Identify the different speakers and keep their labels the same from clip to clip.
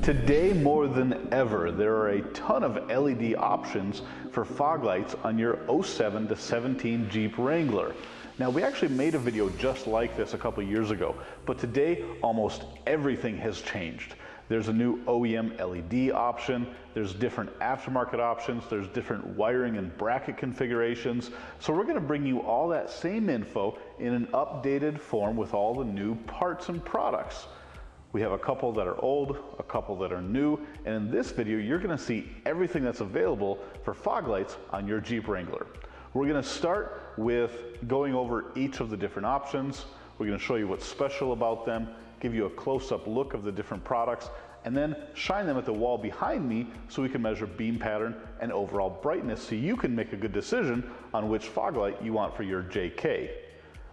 Speaker 1: Today, more than ever, there are a ton of LED options for fog lights on your 07 to 17 Jeep Wrangler. Now, we actually made a video just like this a couple years ago, but today almost everything has changed. There's a new OEM LED option, there's different aftermarket options, there's different wiring and bracket configurations. So we're going to bring you all that same info in an updated form with all the new parts and products. We have a couple that are old, a couple that are new, and in this video you're going to see everything that's available for fog lights on your Jeep Wrangler. We're going to start with going over each of the different options. We're going to show you what's special about them, give you a close-up look of the different products, and then shine them at the wall behind me so we can measure beam pattern and overall brightness so you can make a good decision on which fog light you want for your JK.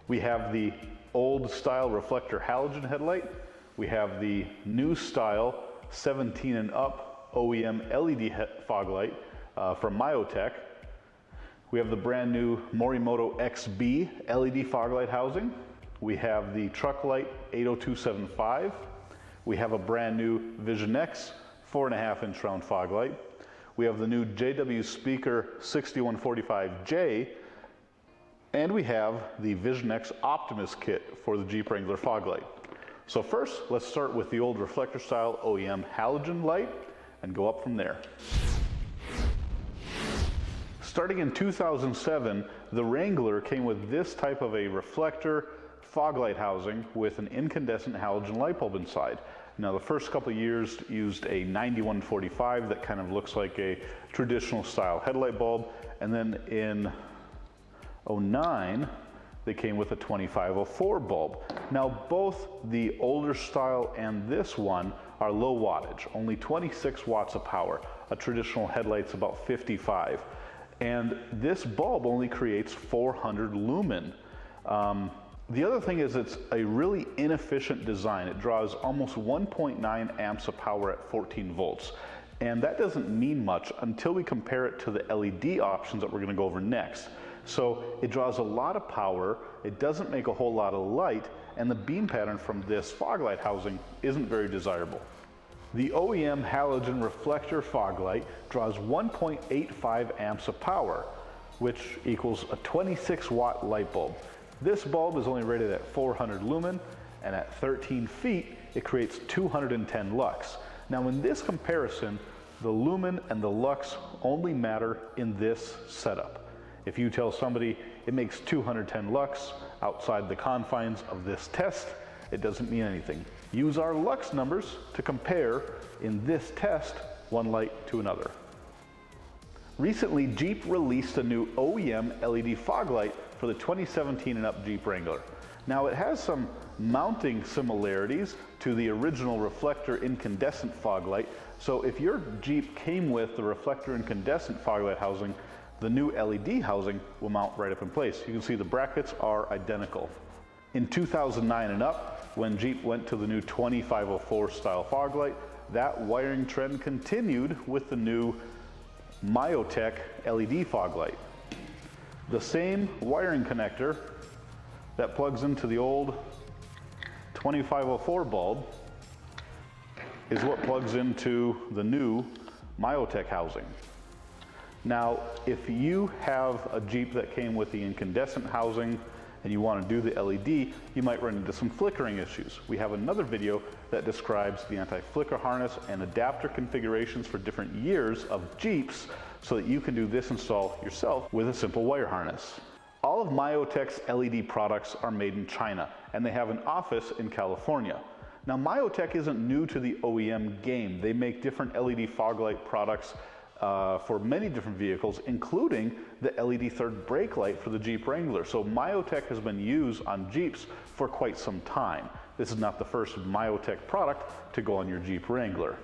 Speaker 1: We have the old style reflector halogen headlight. We have the new style 17 and up OEM LED fog light from Myotek. We have the brand new Morimoto XB LED fog light housing. We have the truck-lite 80275. We have a brand new Vision X 4.5-inch round fog light. We have the new JW Speaker 6145J. And we have the Vision X Optimus kit for the Jeep Wrangler fog light. So first, let's start with the old reflector style OEM halogen light and go up from there. Starting in 2007, the Wrangler came with this type of a reflector fog light housing with an incandescent halogen light bulb inside. Now the first couple of years used a 9145 that kind of looks like a traditional style headlight bulb, and then in 09 they came with a 2504 bulb. Now both the older style and this one are low wattage, only 26 watts of power. A traditional headlight's about 55. And this bulb only creates 400 lumen. The other thing is it's a really inefficient design. It draws almost 1.9 amps of power at 14 volts. And that doesn't mean much until we compare it to the LED options that we're going to go over next. So it draws a lot of power, it doesn't make a whole lot of light, and the beam pattern from this fog light housing isn't very desirable. The OEM halogen reflector fog light draws 1.85 amps of power, which equals a 26 watt light bulb. This bulb is only rated at 400 lumen, and at 13 feet it creates 210 lux. Now in this comparison, the lumen and the lux only matter in this setup. If you tell somebody it makes 210 lux outside the confines of this test, it doesn't mean anything. Use our lux numbers to compare in this test one light to another. Recently, Jeep released a new OEM LED fog light for the 2017 and up Jeep Wrangler. Now it has some mounting similarities to the original reflector incandescent fog light. So if your Jeep came with the reflector incandescent fog light housing, the new LED housing will mount right up in place. You can see the brackets are identical. In 2009 and up, when Jeep went to the new 2504 style fog light, that wiring trend continued with the new Myotek LED fog light. The same wiring connector that plugs into the old 2504 bulb is what plugs into the new Myotek housing. Now, if you have a Jeep that came with the incandescent housing and you want to do the LED, you might run into some flickering issues. We have another video that describes the anti-flicker harness and adapter configurations for different years of Jeeps so that you can do this install yourself with a simple wire harness. All of Myotek's LED products are made in China, and they have an office in California. Now, Myotek isn't new to the OEM game. They make different LED fog light products for many different vehicles, including the LED third brake light for the Jeep Wrangler. So Myotek has been used on Jeeps for quite some time. This is not the first Myotek product to go on your Jeep Wrangler.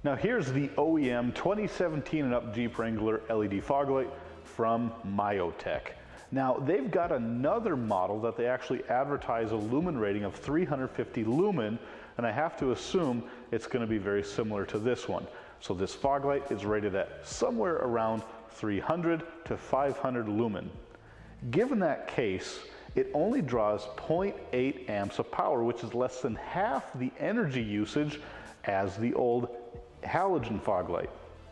Speaker 1: Now here's the OEM 2017 and up Jeep Wrangler LED fog light from Myotek. Now they've got another model that they actually advertise a lumen rating of 350 lumen, and I have to assume it's going to be very similar to this one. So this fog light is rated at somewhere around 300 to 500 lumen. Given that case, it only draws 0.8 amps of power, which is less than half the energy usage as the old halogen fog light.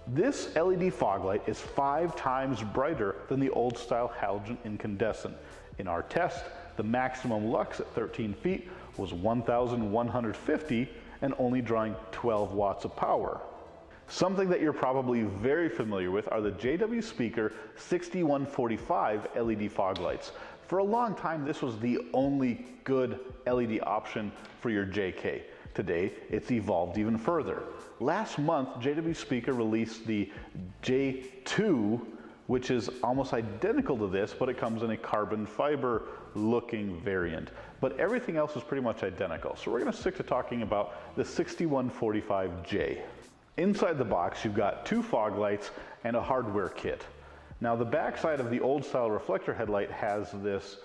Speaker 1: This LED fog light is 5 times brighter than the old style halogen incandescent. In our test, the maximum lux at 13 feet was 1,150 and only drawing 12 watts of power. Something that you're probably very familiar with are the JW Speaker 6145 LED fog lights. For a long time, this was the only good LED option for your JK. Today, it's evolved even further. Last month, JW Speaker released the J2, which is almost identical to this, but it comes in a carbon fiber looking variant. But everything else is pretty much identical. So we're gonna stick to talking about the 6145J. Inside the box, you've got 2 fog lights and a hardware kit. Now the back side of the old style reflector headlight has this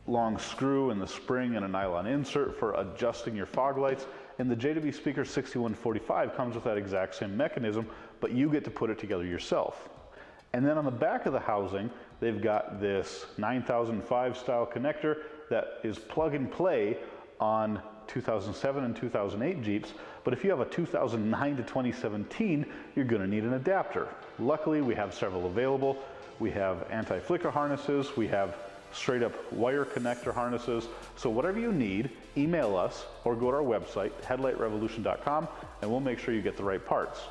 Speaker 1: long screw and the spring and a nylon insert for adjusting your fog lights, and the JW Speaker 6145 comes with that exact same mechanism, but you get to put it together yourself. And then on the back of the housing, they've got this 9005 style connector that is plug and play on 2007 and 2008 Jeeps, but if you have a 2009 to 2017, you're gonna need an adapter. Luckily, we have several available. We have anti-flicker harnesses, we have straight up wire connector harnesses. So whatever you need, email us or go to our website, headlightrevolution.com, and we'll make sure you get the right parts.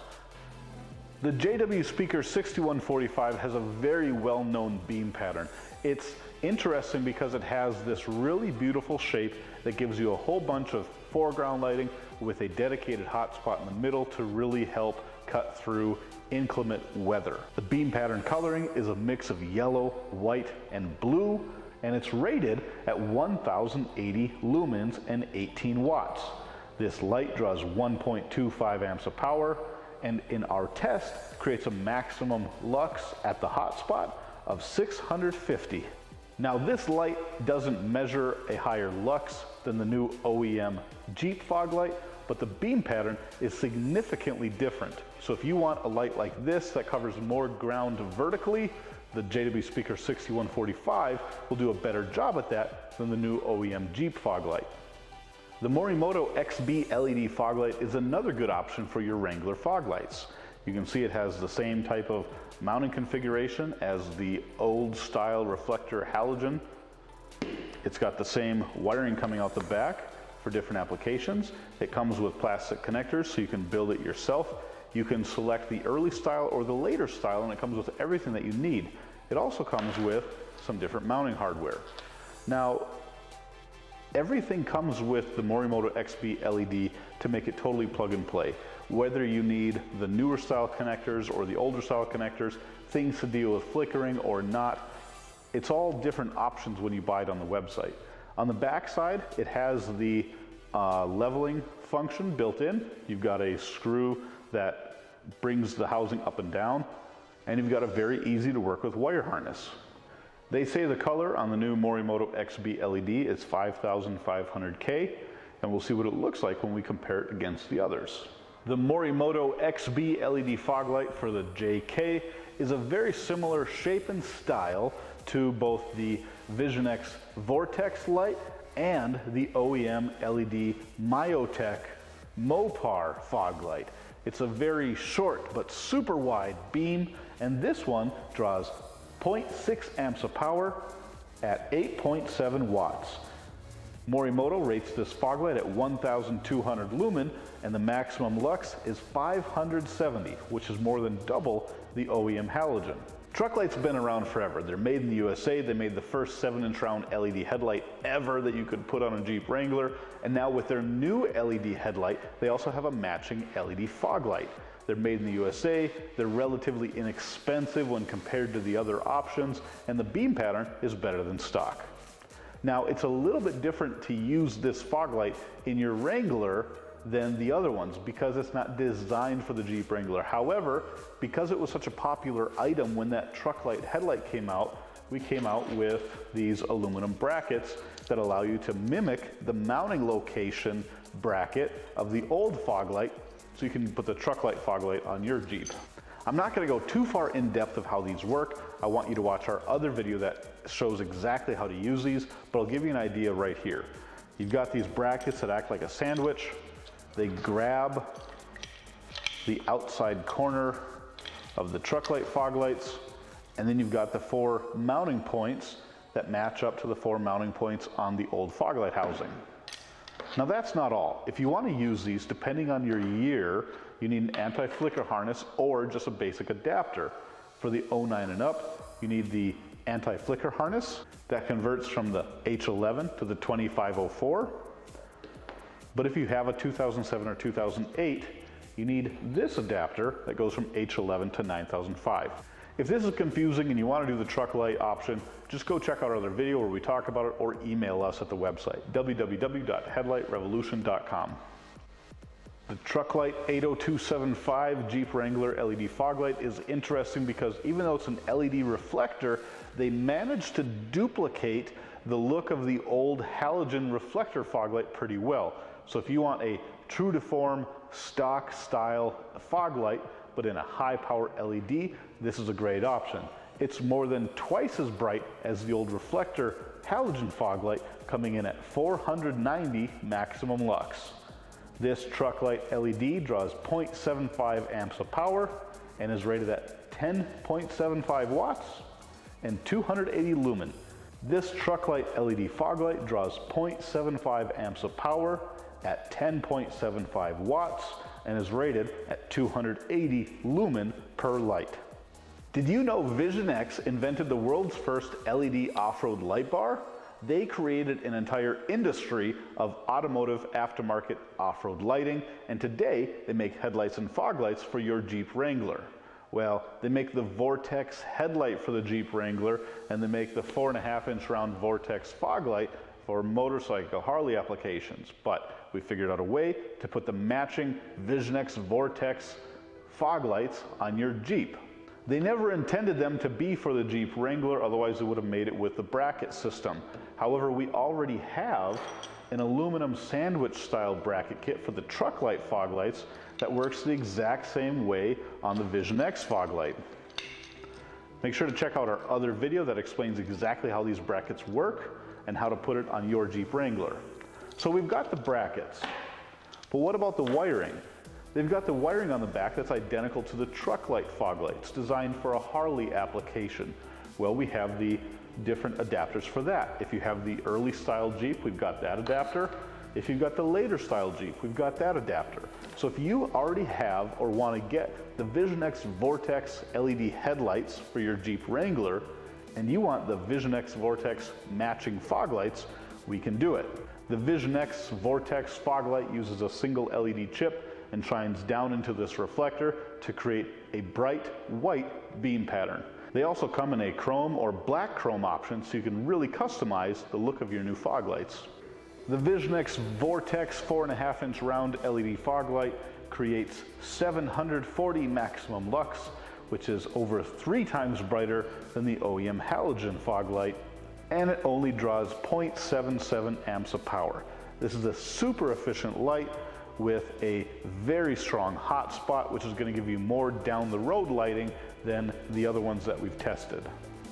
Speaker 1: The JW Speaker 6145 has a very well-known beam pattern. It's interesting because it has this really beautiful shape that gives you a whole bunch of foreground lighting with a dedicated hotspot in the middle to really help cut through inclement weather. The beam pattern coloring is a mix of yellow, white, and blue, and it's rated at 1080 lumens and 18 watts. This light draws 1.25 amps of power, and in our test creates a maximum lux at the hotspot of 650. Now this light doesn't measure a higher lux than the new OEM Jeep fog light, but the beam pattern is significantly different. So if you want a light like this that covers more ground vertically, the JW Speaker 6145 will do a better job at that than the new OEM Jeep fog light. The Morimoto XB LED fog light is another good option for your Wrangler fog lights. You can see it has the same type of mounting configuration as the old style reflector halogen. It's got the same wiring coming out the back for different applications. It comes with plastic connectors so you can build it yourself. You can select the early style or the later style, and it comes with everything that you need. It also comes with some different mounting hardware. Now, everything comes with the Morimoto XB LED to make it totally plug and play. Whether you need the newer style connectors or the older style connectors, things to deal with flickering or not, it's all different options when you buy it on the website. On the back side, it has the leveling function built in. You've got a screw that brings the housing up and down, and you've got a very easy to work with wire harness. They say the color on the new Morimoto XB LED is 5500K, and we'll see what it looks like when we compare it against the others. The Morimoto XB LED fog light for the JK is a very similar shape and style to both the Vision X Vortex light and the OEM LED Myotek MOPAR fog light. It's a very short but super wide beam, and this one draws 0.6 amps of power at 8.7 watts. Morimoto rates this fog light at 1,200 lumen, and the maximum lux is 570, which is more than double the OEM halogen. Truck lights have been around forever. They're made in the USA. They made the first 7-inch round LED headlight ever that you could put on a Jeep Wrangler, and now with their new LED headlight, they also have a matching LED fog light. They're made in the USA, they're relatively inexpensive when compared to the other options, and the beam pattern is better than stock. Now, it's a little bit different to use this fog light in your Wrangler than the other ones because it's not designed for the Jeep Wrangler. However, because it was such a popular item when that truck-lite headlight came out, we came out with these aluminum brackets that allow you to mimic the mounting location bracket of the old fog light, so you can put the truck-lite fog light on your Jeep. I'm not gonna go too far in depth of how these work. I want you to watch our other video that shows exactly how to use these, but I'll give you an idea right here. You've got these brackets that act like a sandwich. They grab the outside corner of the truck light fog lights, and then you've got the 4 mounting points that match up to the 4 mounting points on the old fog light housing. Now that's not all. If you want to use these, depending on your year, you need an anti-flicker harness or just a basic adapter. For the 09 and up, you need the anti-flicker harness that converts from the H11 to the 2504. But if you have a 2007 or 2008, you need this adapter that goes from H11 to 9005. If this is confusing and you want to do the truck light option, just go check out our other video where we talk about it, or email us at the website, www.headlightrevolution.com. The truck-lite 80275 Jeep Wrangler LED fog light is interesting because even though it's an LED reflector, they managed to duplicate the look of the old halogen reflector fog light pretty well. So if you want a true to form, stock style fog light, but in a high power LED, this is a great option. It's more than twice as bright as the old reflector halogen fog light, coming in at 490 maximum lux. This truck light LED draws 0.75 amps of power and is rated at 10.75 watts and 280 lumen. This truck light LED fog light draws 0.75 amps of power at 10.75 watts and is rated at 280 lumen per light. Did you know Vision X invented the world's first LED off-road light bar? They created an entire industry of automotive aftermarket off-road lighting, and today they make headlights and fog lights for your Jeep Wrangler. Well, they make the Vortex headlight for the Jeep Wrangler, and they make the 4.5-inch round Vortex fog light for motorcycle Harley applications. But we figured out a way to put the matching Vision X Vortex fog lights on your Jeep. They never intended them to be for the Jeep Wrangler, otherwise they would have made it with the bracket system. However, we already have an aluminum sandwich style bracket kit for the truck light fog lights that works the exact same way on the Vision X fog light. Make sure to check out our other video that explains exactly how these brackets work and how to put it on your Jeep Wrangler. So we've got the brackets, but what about the wiring? They've got the wiring on the back that's identical to the truck light fog lights, designed for a Harley application. Well, we have the different adapters for that. If you have the early style Jeep, we've got that adapter. If you've got the later style Jeep, we've got that adapter. So if you already have or want to get the Vision X Vortex LED headlights for your Jeep Wrangler, and you want the Vision X Vortex matching fog lights, we can do it. The Vision X Vortex fog light uses a single LED chip and shines down into this reflector to create a bright white beam pattern. They also come in a chrome or black chrome option, so you can really customize the look of your new fog lights. The Vision X Vortex 4.5-inch round LED fog light creates 740 maximum lux, which is over 3 times brighter than the OEM halogen fog light, and it only draws 0.77 amps of power. This is a super efficient light with a very strong hot spot, which is going to give you more down the road lighting than the other ones that we've tested.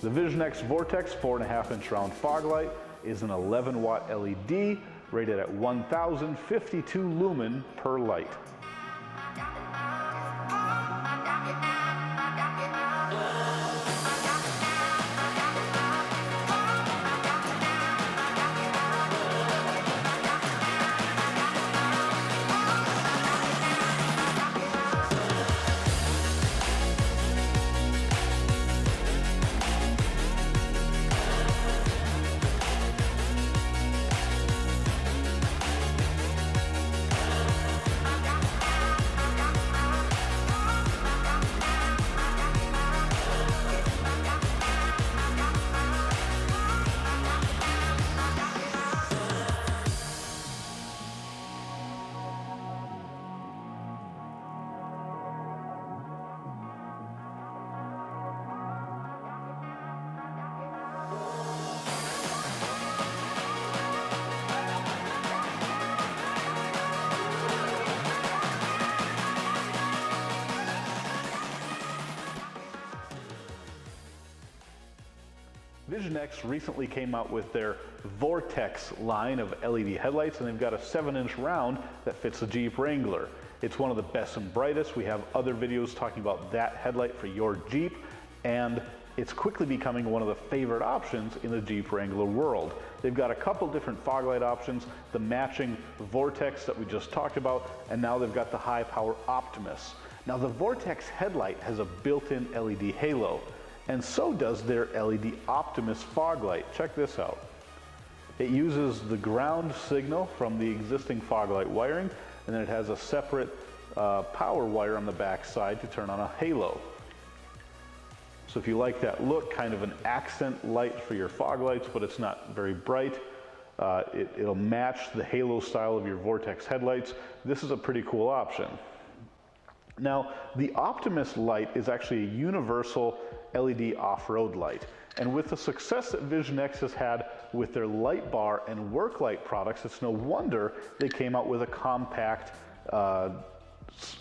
Speaker 1: The Vision X Vortex 4.5-inch round fog light is an 11-watt LED rated at 1052 lumen per light. Vision X recently came out with their Vortex line of LED headlights, and they've got a 7-inch round that fits the Jeep Wrangler. It's one of the best and brightest. We have other videos talking about that headlight for your Jeep, and it's quickly becoming one of the favorite options in the Jeep Wrangler world. They've got a couple different fog light options, the matching Vortex that we just talked about, and now they've got the high power Optimus. Now the Vortex headlight has a built-in LED halo, and so does their LED Optimus fog light. Check this out. It uses the ground signal from the existing fog light wiring, and then it has a separate power wire on the back side to turn on a halo. So if you like that look, kind of an accent light for your fog lights, but it's not very bright, it'll match the halo style of your Vortex headlights. This is a pretty cool option. Now, the Optimus light is actually a universal LED off-road light. And with the success that Vision X has had with their light bar and work light products, it's no wonder they came out with a compact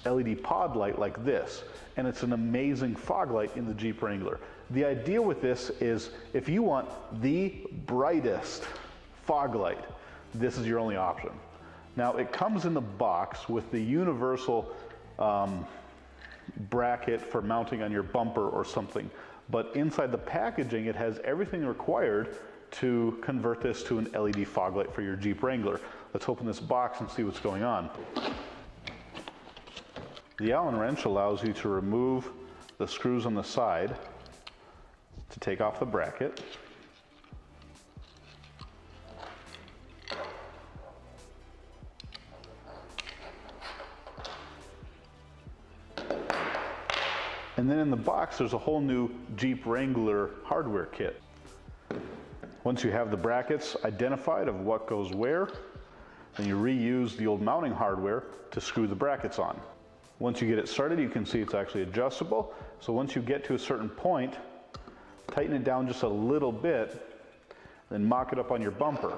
Speaker 1: LED pod light like this. And it's an amazing fog light in the Jeep Wrangler. The idea with this is if you want the brightest fog light, this is your only option. Now it comes in the box with the universal bracket for mounting on your bumper or something. But inside the packaging, it has everything required to convert this to an LED fog light for your Jeep Wrangler. Let's open this box and see what's going on. The Allen wrench allows you to remove the screws on the side to take off the bracket. And then in the box, there's a whole new Jeep Wrangler hardware kit. Once you have the brackets identified of what goes where, then you reuse the old mounting hardware to screw the brackets on. Once you get it started, you can see it's actually adjustable. So once you get to a certain point, tighten it down just a little bit, then mock it up on your bumper.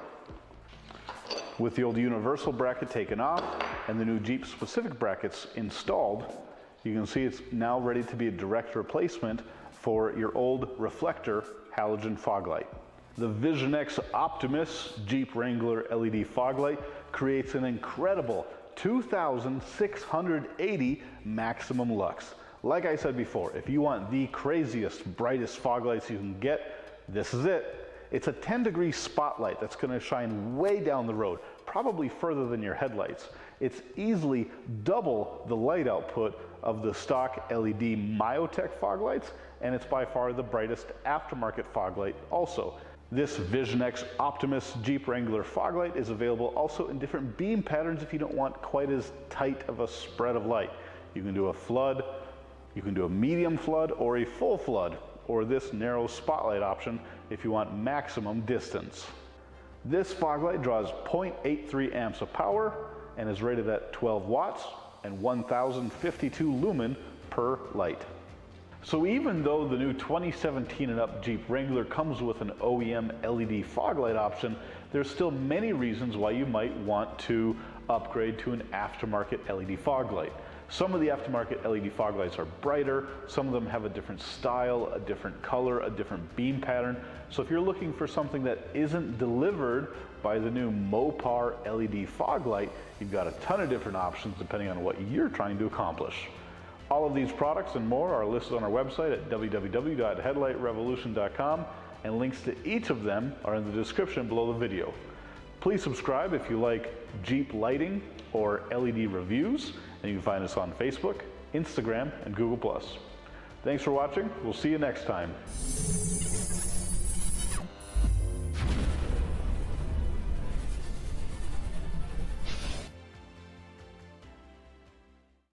Speaker 1: With the old universal bracket taken off and the new Jeep specific brackets installed, you can see it's now ready to be a direct replacement for your old reflector halogen fog light. The Vision X Optimus Jeep Wrangler LED fog light creates an incredible 2,680 maximum lux. Like I said before, if you want the craziest, brightest fog lights you can get, this is it. It's a 10-degree spotlight that's going to shine way down the road, probably further than your headlights. It's easily double the light output of the stock LED Myotek fog lights, and it's by far the brightest aftermarket fog light also. This Vision X Optimus Jeep Wrangler fog light is available also in different beam patterns if you don't want quite as tight of a spread of light. You can do a flood, you can do a medium flood, or a full flood, or this narrow spotlight option if you want maximum distance. This fog light draws 0.83 amps of power and is rated at 12 watts and 1052 lumen per light. So even though the new 2017 and up Jeep Wrangler comes with an OEM LED fog light option, there's still many reasons why you might want to upgrade to an aftermarket LED fog light. Some of the aftermarket LED fog lights are brighter, some of them have a different style, a different color, a different beam pattern. So if you're looking for something that isn't delivered by the new MOPAR LED fog light, you've got a ton of different options depending on what you're trying to accomplish. All of these products and more are listed on our website at www.headlightrevolution.com, and links to each of them are in the description below the video. Please subscribe if you like Jeep lighting or LED reviews, and you can find us on Facebook, Instagram, and Google+. Thanks for watching. We'll see you next time.